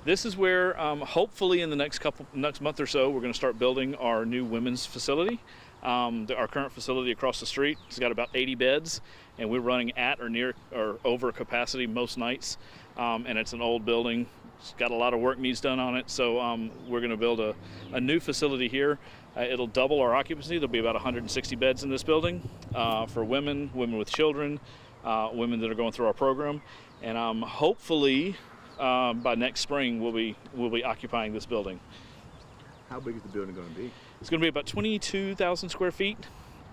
This is where hopefully in the next month or so we're going to start building our new women's facility. Our current facility across the street has got about 80 beds, and we're running at or near or over capacity most nights. And it's an old building. It's got a lot of work needs done on it, so we're going to build a new facility here. It'll double our occupancy. There'll be about 160 beds in this building for women with children, women that are going through our program, and hopefully by next spring we'll be occupying this building. How big is the building going to be? It's going to be about 22,000 square feet,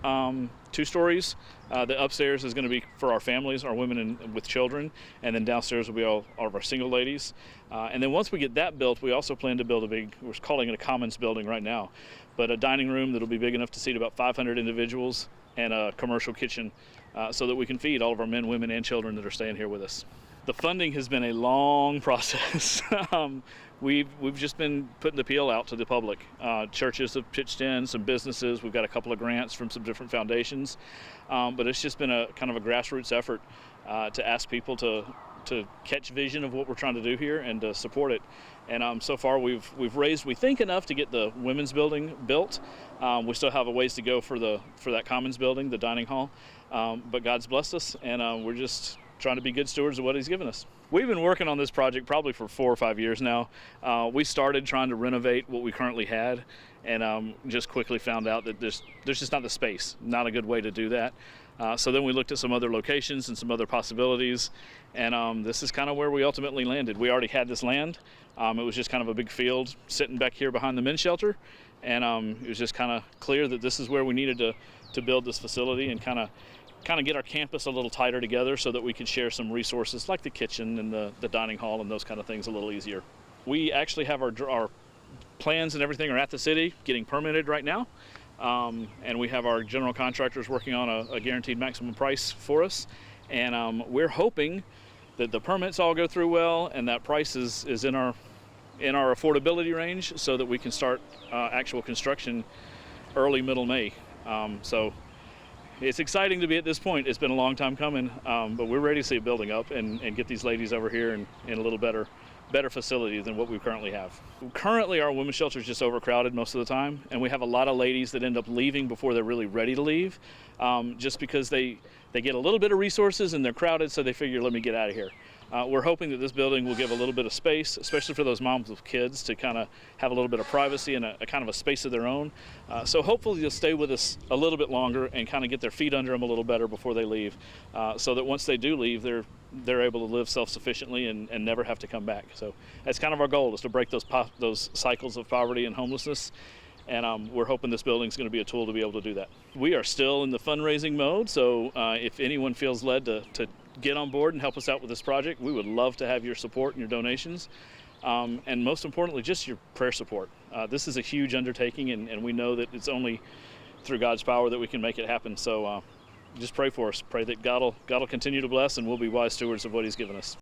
2 stories. The upstairs is going to be for our families, our women with children, and then downstairs will be all of our single ladies. And then once we get that built, we also plan to build we're calling it a commons building right now, but a dining room that'll be big enough to seat about 500 individuals, and a commercial kitchen so that we can feed all of our men, women, and children that are staying here with us. The funding has been a long process. We've just been putting the appeal out to the public. Churches have pitched in, some businesses. We've got a couple of grants from some different foundations, but it's just been a kind of a grassroots effort to ask people to catch vision of what we're trying to do here and to support it. And so far we've raised, we think, enough to get the women's building built. We still have a ways to go for that commons building, the dining hall, but God's blessed us, and we're just trying to be good stewards of what He's given us. We've been working on this project probably for 4 or 5 years now. We started trying to renovate what we currently had, and just quickly found out that there's just not the space, not a good way to do that. So then we looked at some other locations and some other possibilities, and this is kind of where we ultimately landed. We already had this land. It was just kind of a big field sitting back here behind the men's shelter, and it was just kind of clear that this is where we needed to build this facility and kind of get our campus a little tighter together so that we could share some resources like the kitchen and the dining hall and those kind of things a little easier. We actually have our plans and everything are at the city getting permitted right now, and we have our general contractors working on a guaranteed maximum price for us, and we're hoping that the permits all go through well and that price is in our affordability range so that we can start actual construction early middle May. So it's exciting to be at this point. It's been a long time coming, but we're ready to see it building up and get these ladies over here in a little better facility than what we currently have. Currently, our women's shelter is just overcrowded most of the time, and we have a lot of ladies that end up leaving before they're really ready to leave, just because they get a little bit of resources and they're crowded, so they figure, let me get out of here. We're hoping that this building will give a little bit of space, especially for those moms with kids, to kind of have a little bit of privacy and a kind of a space of their own. So hopefully they'll stay with us a little bit longer and kind of get their feet under them a little better before they leave, so that once they do leave, they're able to live self-sufficiently and never have to come back. So that's kind of our goal, is to break those cycles of poverty and homelessness. And we're hoping this building is going to be a tool to be able to do that. We are still in the fundraising mode, so if anyone feels led to get on board and help us out with this project, we would love to have your support and your donations, and most importantly, just your prayer support. This is a huge undertaking, and we know that it's only through God's power that we can make it happen. So just pray for us. Pray that God will continue to bless, and we'll be wise stewards of what He's given us.